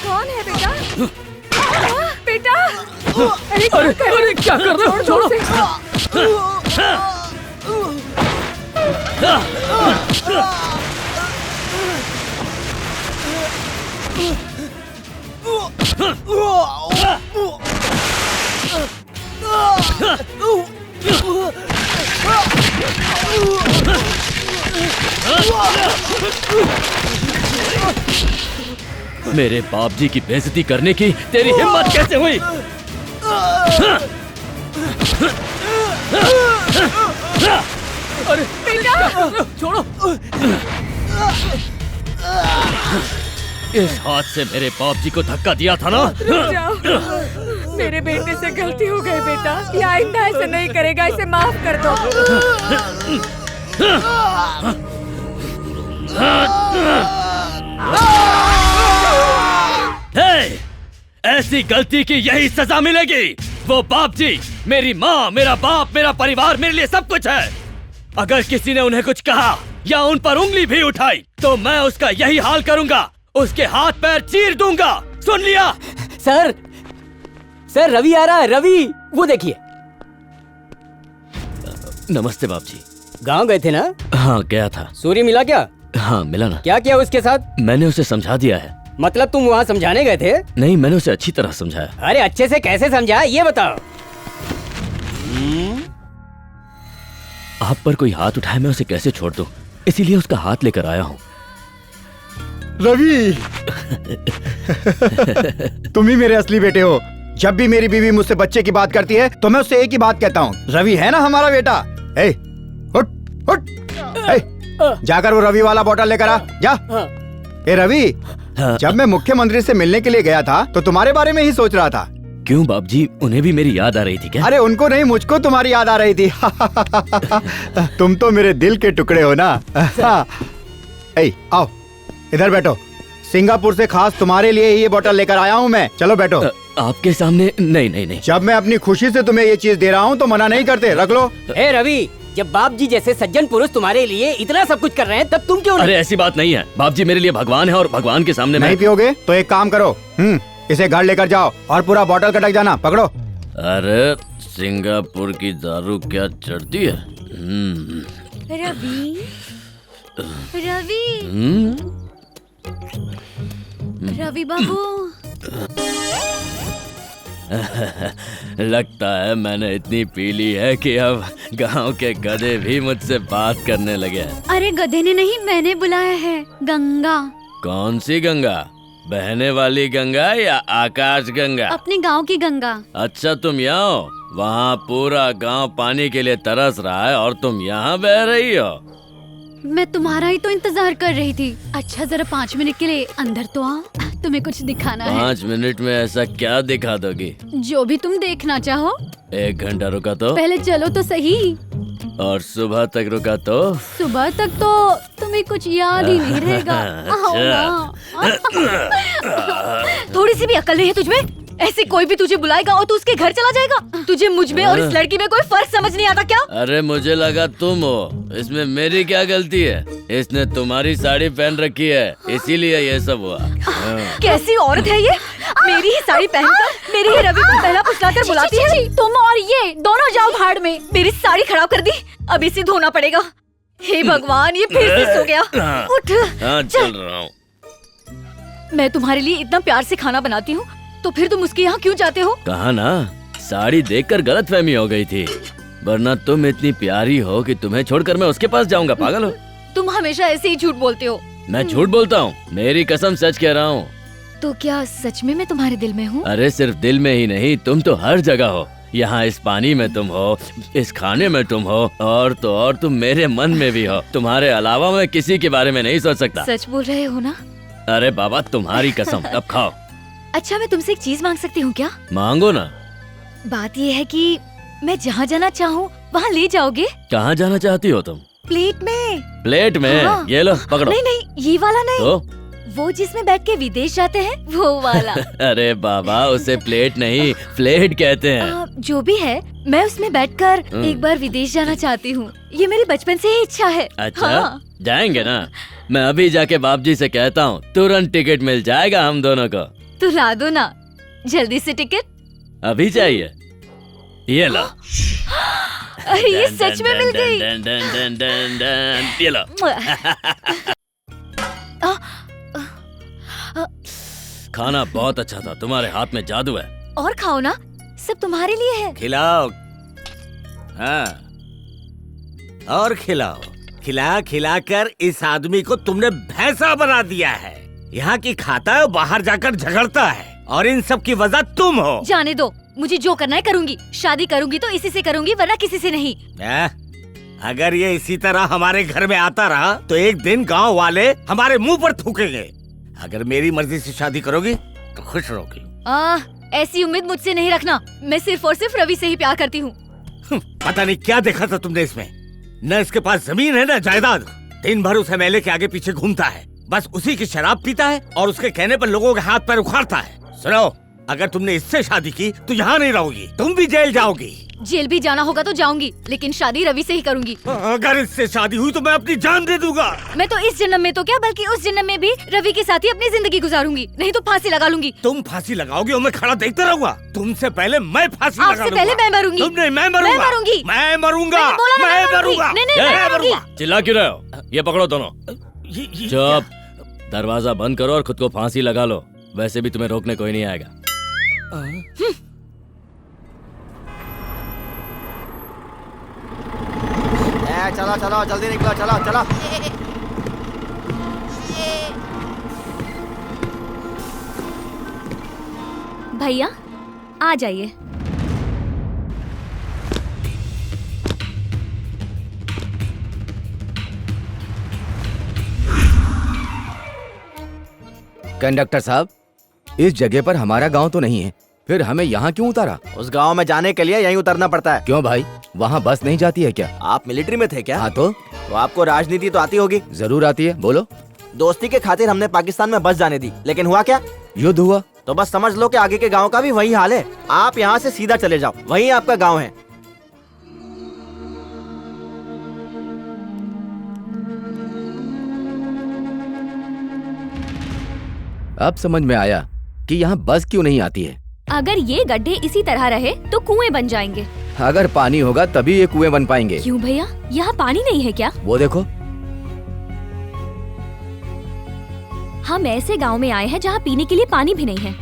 कौन है बेटा? बेटा! अरे क्या कर रहे हो? छोड़ो। मेरे बाप जी की बेइज्जती करने की तेरी हिम्मत कैसे हुई? अरे बेटा! छोड़ो। इस हाथ से मेरे बाप जी को धक्का दिया था ना? रुक जाओ। मेरे बेटे से गलती हो गई बेटा। ये आइंदा ऐसे नहीं करेगा, इसे माफ कर दो। हे! ऐसी गलती की यही सजा मिलेगी। वो बाप जी, मेरी माँ, मेरा बाप, मेरा परिवार मेरे लिए सब कुछ है। अगर किसी ने उन्हें कुछ कहा या उन पर उंगली भी उठाई तो मैं उसका यही हाल करूंगा। उसके हाथ पैर चीर दूंगा। सुन लिया? सर रवि आ रहा है। रवि, वो देखिए। नमस्ते बाप जी। गांव गए थे ना? हाँ गया था। सूर्य मिला क्या? हाँ मिला ना। क्या किया उसके साथ? मैंने उसे समझा दिया है। मतलब तुम वहाँ समझाने गए थे? नहीं, मैंने उसे अच्छी तरह समझाया। अरे अच्छे से कैसे समझा, ये बताओ। आप पर कोई हाथ उठाए मैं उसे कैसे छोड़ दूं? इसीलिए उसका हाथ लेकर आया हूँ। रवि, तुम ही मेरे असली बेटे हो। जब भी मेरी बीवी मुझसे बच्चे की बात करती है तो मैं उससे एक ही बात कहता हूँ, रवि है ना हमारा बेटा। ए, उठ, उठ। ए, जाकर वो रवि वाला बोतल लेकर आ, जा। ए रवि, जब मैं मुख्यमंत्री से मिलने के लिए गया था तो तुम्हारे बारे में ही सोच रहा था। क्यों बाप जी, उन्हें भी मेरी याद आ रही थी क्या? अरे उनको नहीं, मुझको तुम्हारी याद आ रही थी। तुम तो मेरे दिल के टुकड़े हो ना। ए, आओ इधर बैठो। सिंगापुर से खास तुम्हारे लिए ही ये बोतल लेकर आया हूँ मैं। चलो बैठो। आपके सामने? नहीं नहीं नहीं। जब मैं अपनी खुशी से तुम्हें ये चीज दे रहा हूँ तो मना नहीं करते, रख लो। ए रवि, जब बाप जी जैसे सज्जन पुरुष तुम्हारे लिए इतना सब कुछ कर रहे हैं तब तुम क्यों नहीं? अरे ऐसी बात नहीं है। बाप जी मेरे लिए भगवान है और भगवान के सामने नहीं पियोगे तो एक काम करो, इसे घर लेकर जाओ और पूरा बोतल कटक जाना। पकड़ो। अरे सिंगापुर की दारू क्या चढ़ती है? रवि, रवि बाबू। लगता है मैंने इतनी पी ली है कि अब गांव के गधे भी मुझसे बात करने लगे हैं। अरे गधे ने नहीं, मैंने बुलाया है। गंगा। कौन सी गंगा? बहने वाली गंगा या आकाश गंगा? अपने गांव की गंगा। अच्छा तुम यहाँ हो? वहाँ पूरा गांव पानी के लिए तरस रहा है और तुम यहाँ बह रही हो। मैं तुम्हारा ही तो इंतजार कर रही थी। अच्छा जरा 5 मिनट के लिए अंदर तो आओ, तुम्हें कुछ दिखाना है। 5 मिनट में ऐसा क्या दिखा दोगी? जो भी तुम देखना चाहो। 1 घंटा रुका तो? पहले चलो तो सही। और सुबह तक रुका तो? सुबह तक तो तुम्हें कुछ याद ही नहीं रहेगा। आओ ना। थोड़ी सी भी अकल नहीं है तुझमें? ऐसे कोई भी तुझे बुलाएगा और तू उसके घर चला जाएगा? तुझे मुझ में और इस लड़की में कोई फर्क समझ नहीं आता क्या? अरे मुझे लगा तुम हो। इसमें मेरी क्या गलती है? इसने तुम्हारी साड़ी पहन रखी है इसीलिए ये सब हुआ। कैसी औरत है ये? मेरी ही साड़ी पहनकर मेरे ही रवि को पहला फुसलाकर बुलाती है। तुम और ये दोनों जाओ भाड़ में। मेरी साड़ी खराब कर दी, अब इसे धोना पड़ेगा। हे भगवान, ये फिर से सो गया। उठ। हाँ चल रहा हूँ। मैं तुम्हारे लिए इतना प्यार से खाना बनाती हूँ तो फिर तुम उसके यहाँ क्यों जाते हो? कहा ना, साड़ी देखकर गलतफहमी हो गई थी, वरना तुम इतनी प्यारी हो कि तुम्हें छोड़कर मैं उसके पास जाऊंगा। पागल हो? तुम हमेशा ऐसे ही झूठ बोलते हो। मैं झूठ बोलता हूँ? मेरी कसम सच कह रहा हूँ। तो क्या सच में मैं तुम्हारे दिल में हूँ? अरे सिर्फ दिल में ही नहीं, तुम तो हर जगह हो। यहाँ इस पानी में तुम हो, इस खाने में तुम हो, और तो और तुम मेरे मन में भी हो। तुम्हारे अलावा मैं किसी के बारे में नहीं सोच सकता। सच बोल रहे हो ना? अरे बाबा तुम्हारी कसम। अब खाओ। अच्छा मैं तुमसे एक चीज मांग सकती हूँ क्या? मांगो ना। बात ये है कि मैं जहाँ जाना चाहूँ वहाँ ले जाओगे? कहाँ जाना चाहती हो तुम? प्लेट में। प्लेट में? हाँ। ये लो पकड़ो। नहीं नहीं, ये वाला नहीं। तो? वो जिसमें बैठ के विदेश जाते हैं वो वाला। अरे बाबा, उसे प्लेट नहीं फ्लेट कहते हैं। जो भी है, मैं उसमें बैठकर एक बार विदेश जाना चाहती हूँ। ये मेरी बचपन से ही इच्छा है। अच्छा, हाँ। जाएंगे ना? मैं अभी जाके बाप जी से कहता हूँ, तुरंत टिकट मिल जाएगा हम दोनों को। तो ला दो ना जल्दी से टिकट। अभी चाहिए? ये लो। अरे ये सच में मिल गई। ये लो। खाना बहुत अच्छा था, तुम्हारे हाथ में जादू है। और खाओ ना, सब तुम्हारे लिए है। खिलाओ। हाँ, और खिलाओ। खिला खिला कर इस आदमी को तुमने भैंसा बना दिया है। यहाँ की खाता है, बाहर जाकर झगड़ता है, और इन सब की वजह तुम हो। जाने दो, मुझे जो करना है करूँगी। शादी करूँगी तो इसी से करूँगी, वरना किसी से नहीं। अगर ये इसी तरह हमारे घर में आता रहा तो एक दिन गांव वाले हमारे मुंह पर थूकेंगे। अगर मेरी मर्जी से शादी करोगी तो खुश रहोगी। ऐसी उम्मीद मुझसे नहीं रखना। मैं सिर्फ और सिर्फ रवि से ही प्यार करती हूँ। पता नहीं क्या देखा था तुमने इसमें। न इसके पास जमीन है न जायदाद। दिन भर उस एमएलए के आगे पीछे घूमता है, बस उसी की शराब पीता है और उसके कहने पर लोगों के हाथ पैर उखाड़ता है। सुनो, अगर तुमने इससे शादी की तो यहाँ नहीं रहोगी, तुम भी जेल जाओगी। जेल भी जाना होगा तो जाऊंगी, लेकिन शादी रवि से ही करूंगी। अगर इससे शादी हुई तो मैं अपनी जान दे दूंगा। मैं तो इस जन्म में तो क्या, बल्कि उस जन्म में भी रवि के साथ ही अपनी जिंदगी गुजारूंगी। नहीं तो फांसी लगा लूंगी। तुम फांसी लगाओगे और मैं खड़ा देखता रहूंगा? तुमसे पहले मैं फांसी लगा लूंगा। आपसे पहले मैं मरूंगी। तुम नहीं, मैं मरूंगा। मैं मरूंगी। मैं मरूंगा। मैंने बोला ना मैं मैं मरूंगी। मरूंगा। नहीं, नहीं, मैं मरूंगी। चिल्ला क्यों रहे हो? ये पकड़ो दोनों। चुप, दरवाजा बंद करो और खुद को फांसी लगा लो। वैसे भी तुम्हें रोकने कोई नहीं आएगा। चलो चलो जल्दी निकलो, चलो चलो। भैया आ जाइए। कंडक्टर साहब, इस जगह पर हमारा गांव तो नहीं है, फिर हमें यहाँ क्यों उतारा? उस गांव में जाने के लिए यहीं उतरना पड़ता है। क्यों भाई, वहाँ बस नहीं जाती है क्या? आप मिलिट्री में थे क्या? हाँ तो आपको राजनीति तो आती होगी। जरूर आती है, बोलो। दोस्ती के खातिर हमने पाकिस्तान में बस जाने दी, लेकिन हुआ क्या? युद्ध हुआ। तो बस समझ लो कि आगे के गाँव का भी वही हाल है। आप यहाँ से सीधा चले जाओ, वही आपका गाँव है। अब समझ में आया कि यहाँ बस क्यों नहीं आती है। अगर ये गड्ढे इसी तरह रहे तो कुएं बन जाएंगे। अगर पानी होगा तभी ये कुएं बन पाएंगे। क्यों भैया, यहाँ पानी नहीं है क्या? वो देखो। हम ऐसे गांव में आए हैं जहाँ पीने के लिए पानी भी नहीं है।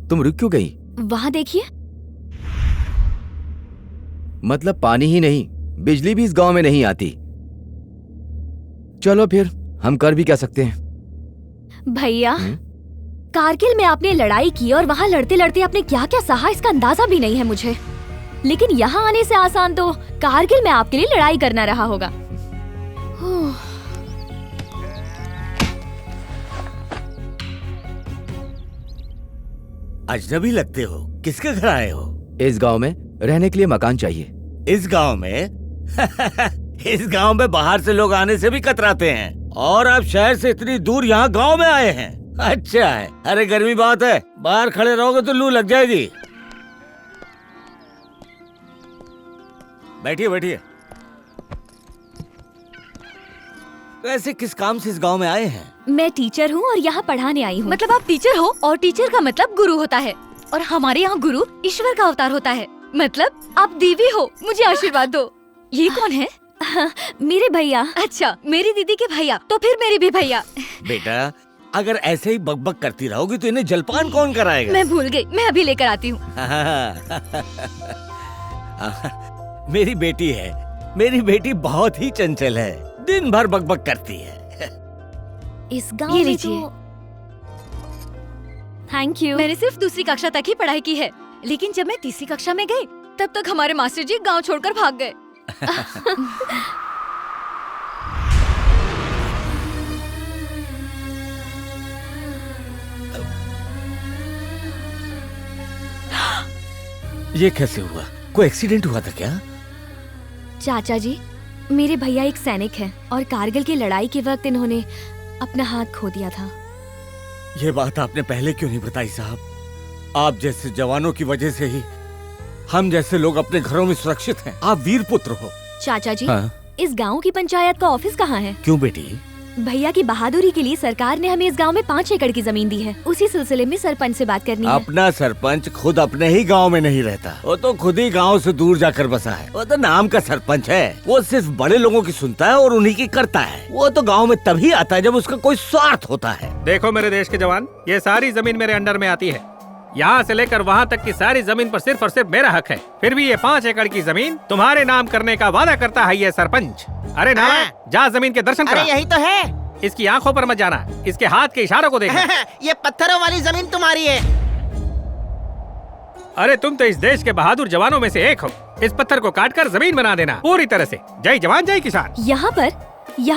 तुम रुक क्यों गई? वहाँ देखिए। मतलब पानी ही नहीं, बिजली भी इस गांव में नहीं आती। चलो फिर, हम कर भी क्या सकते हैं? भैया, कारगिल में आपने लड़ाई की और वहाँ लड़ते लड़ते आपने क्या क्या सहा, इसका अंदाजा भी नहीं है मुझे। लेकिन यहाँ आने से आसान तो कारगिल में आपके लिए लड़ाई करना रहा होगा। अजनबी लगते हो, किसके घर आए हो? इस गांव में रहने के लिए मकान चाहिए। इस गांव में? इस गांव में बाहर से लोग आने से भी कतराते हैं, और आप शहर से इतनी दूर यहाँ गांव में आए हैं। अच्छा है। अरे गर्मी बहुत है, बाहर खड़े रहोगे तो लू लग जाएगी। बैठिए बैठिए। वैसे किस काम से इस गांव में आए हैं? मैं टीचर हूँ और यहाँ पढ़ाने आई हूँ। मतलब आप टीचर हो, और टीचर का मतलब गुरु होता है, और हमारे यहाँ गुरु ईश्वर का अवतार होता है। मतलब आप देवी हो, मुझे आशीर्वाद दो। ये कौन है? मेरे भैया। अच्छा, मेरी दीदी के भैया, तो फिर मेरे भी भैया। बेटा, अगर ऐसे ही बकबक करती रहोगी तो इन्हें जलपान कौन कराएगा? मैं भूल गई, मैं अभी लेकर आती हूँ। मेरी बेटी है, मेरी बेटी बहुत ही चंचल है, दिन भर बकबक करती है। इस गांव में तो... थैंक यू। मैंने सिर्फ दूसरी कक्षा तक ही पढ़ाई की है, लेकिन जब मैं तीसरी कक्षा में गई तब तक हमारे मास्टर जी गांव छोड़कर भाग गए। ये कैसे हुआ? कोई एक्सीडेंट हुआ था क्या? चाचा जी, मेरे भैया एक सैनिक हैं और कारगिल की लड़ाई के वक्त इन्होंने अपना हाथ खो दिया था। ये बात आपने पहले क्यों नहीं बताई साहब? आप जैसे जवानों की वजह से ही हम जैसे लोग अपने घरों में सुरक्षित हैं। आप वीर पुत्र हो। चाचा जी, हाँ? इस गांव की पंचायत का ऑफिस कहाँ है? क्यों बेटी? भैया की बहादुरी के लिए सरकार ने हमें इस गांव में 5 एकड़ की जमीन दी है। उसी सिलसिले में सरपंच से बात करनी है। अपना सरपंच खुद अपने ही गांव में नहीं रहता, वो तो खुद ही गांव से दूर जाकर बसा है। वो तो नाम का सरपंच है। वो सिर्फ बड़े लोगों की सुनता है और उन्हीं की करता है। वो तो गांव में तभी आता है जब उसका कोई स्वार्थ होता है। देखो मेरे देश के जवान, ये सारी जमीन मेरे अंडर में आती है। यहाँ से लेकर वहाँ तक की सारी जमीन पर सिर्फ और सिर्फ मेरा हक है। फिर भी ये 5 एकड़ की जमीन तुम्हारे नाम करने का वादा करता है ये सरपंच। अरे नारायण, जा जमीन के दर्शन करा। अरे यही तो है। इसकी आंखों पर मत जाना, इसके हाथ के इशारों को देखना। ये पत्थरों वाली जमीन तुम्हारी है। अरे तुम तो इस देश के बहादुर जवानों में से एक हो। इस पत्थर को काटकर जमीन बना देना पूरी तरह से। जय जवान जय किसान। यहाँ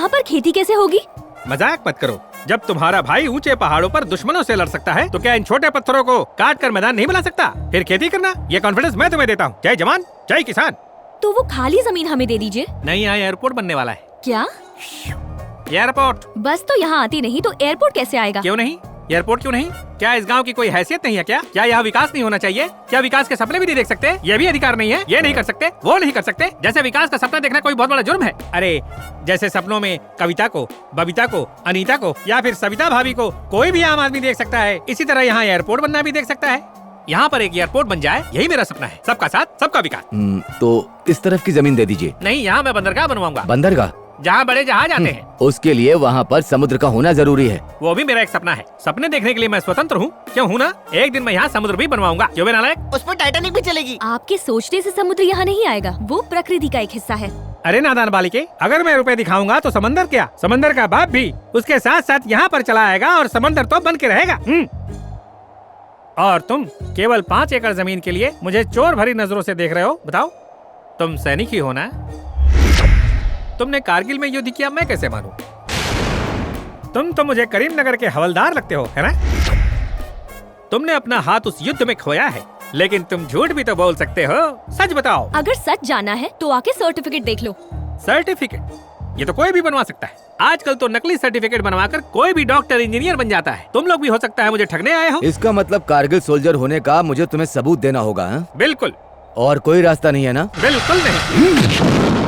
पर खेती कैसे होगी? मजाक मत करो। जब तुम्हारा भाई ऊंचे पहाड़ों पर दुश्मनों से लड़ सकता है तो क्या इन छोटे पत्थरों को काट कर मैदान नहीं बना सकता? फिर खेती करना, ये कॉन्फिडेंस मैं तुम्हें देता हूँ। जय जवान जय किसान। तो वो खाली जमीन हमें दे दीजिए। नहीं, यहाँ एयरपोर्ट बनने वाला है। क्या? एयरपोर्ट? बस तो यहाँ आती नहीं तो एयरपोर्ट कैसे आएगा? क्यों नहीं? एयरपोर्ट क्यों नहीं? क्या इस गांव की कोई हैसियत नहीं है क्या? क्या यहाँ विकास नहीं होना चाहिए? क्या विकास के सपने भी नहीं देख सकते? ये भी अधिकार नहीं है? ये नहीं कर सकते, वो नहीं कर सकते? जैसे विकास का सपना देखना कोई बहुत बड़ा जुर्म है। अरे जैसे सपनों में कविता को, बबीता को, अनीता को या फिर सविता भाभी को कोई भी आम आदमी देख सकता है, इसी तरह यहाँ एयरपोर्ट बनना भी देख सकता है। यहाँ पर एक एयरपोर्ट बन जाए, यही मेरा सपना है। सबका साथ सबका विकास। तो इस तरफ की जमीन दे दीजिए। नहीं, यहाँ मैं बंदरगाह बनवाऊंगा। बंदरगाह? जहाँ बड़े जहाज आते हैं। उसके लिए वहाँ पर समुद्र का होना जरूरी है। वो भी मेरा एक सपना है। सपने देखने के लिए मैं स्वतंत्र हूँ। क्यों हूँ ना? एक दिन मैं यहाँ समुद्र भी बनवाऊंगा। क्यों बे नालायक? उस पर टाइटैनिक भी चलेगी। आपके सोचने से समुद्र यहाँ नहीं आएगा, वो प्रकृति का एक हिस्सा है। अरे नादान बालिके, अगर मैं रुपए दिखाऊंगा तो समंदर क्या, समंदर का बाप भी उसके साथ साथ यहाँ पर चला आएगा और समंदर तो बन के रहेगा। और तुम केवल 5 एकड़ जमीन के लिए मुझे चोर भरी नजरों से देख रहे हो। बताओ, तुम सैनिक ही हो ना? तुमने कारगिल में युद्ध किया, मैं कैसे मानूं? तुम तो मुझे करीमनगर के हवलदार लगते हो, है ना? तुमने अपना हाथ उस युद्ध में खोया है, लेकिन तुम झूठ भी तो बोल सकते हो। सच बताओ। अगर सच जाना है तो आके सर्टिफिकेट देख लो। सर्टिफिकेट? ये तो कोई भी बनवा सकता है। आजकल तो नकली सर्टिफिकेट बनवाकर कोई भी डॉक्टर इंजीनियर बन जाता है। तुम लोग भी हो सकता है मुझे ठगने आए हो। इसका मतलब कारगिल सोल्जर होने का मुझे तुम्हें सबूत देना होगा, हाँ? बिल्कुल। और कोई रास्ता नहीं है ना? बिल्कुल नहीं।